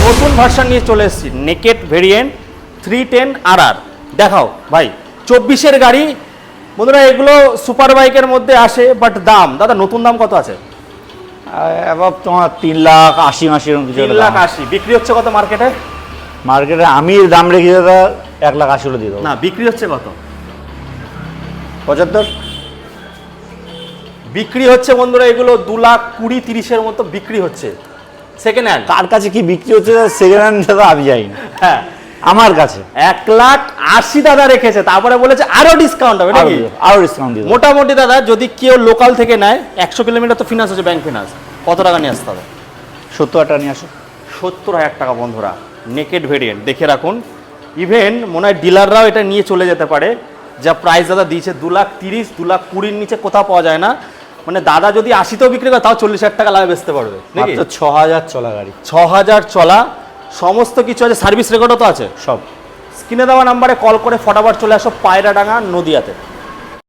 নতুন ভার্সন নিয়ে চলে এসেছি, নেকেড ভেরিয়েন্ট 310 RR। দেখাও ভাই, 24-এর গাড়ি বন্ধুরা, এগুলো সুপার বাইকের মধ্যে আসে, বাট দাম দাদা নতুন দাম কত আছে? এবার তোমার 3,80,000 এরকম কিছু। 3,80,000 বিক্রি হচ্ছে কত মার্কেটে? মার্কেটে আমি দাম রেখে দাদা 1,80,000 হলে দিয়ে দেবো। না, বিক্রি হচ্ছে কত? 75। বিক্রি হচ্ছে বন্ধুরা এগুলো 2,20,30-এর মতো বিক্রি হচ্ছে সেকেন্ড হ্যান্ড। কার কাছে কি বিক্রি হচ্ছে সেকেন্ড হ্যান্ড দাদা আমি যাই না, হ্যাঁ আমার কাছে 1,80,000 দাদা রেখেছে, তারপরে বলেছে আরো ডিসকাউন্ট হবে নাকি? আরো ডিসকাউন্ট দিয়ে দেবো। মোটামুটি দাদা যদি কেউ লোকাল থেকে নেয় 100 কিলোমিটার তো ফিনান্স হচ্ছে, ব্যাংক ফিনান্স, কত টাকা নিয়ে আসতে হবে? 70,000 টাকা নিয়ে আসো। 70,000 টাকা বন্ধুরা, নেকেড ভেরিয়েন্ট দেখে রাখুন। ইভেন মনে হয় ডিলাররাও এটা নিয়ে চলে যেতে পারে। যা প্রাইস দাদা দিয়েছে 2,30,000, 2,20,000 নিচে কোথাও পাওয়া যায় না। মানে দাদা যদি 80তেও বিক্রি করে তাও 40,000 টাকা লাভে বেচতে পারবে নাকি? মাত্র 6,000 চলা গাড়ি। 6,000 চলা, সমস্ত কিছু আছে, সার্ভিস রেকর্ডও তো আছে সব। স্ক্রিনে দেওয়া নাম্বারে কল করে ফটাফট চলে আসো পায়রাডাঙ্গা নদিয়াতে।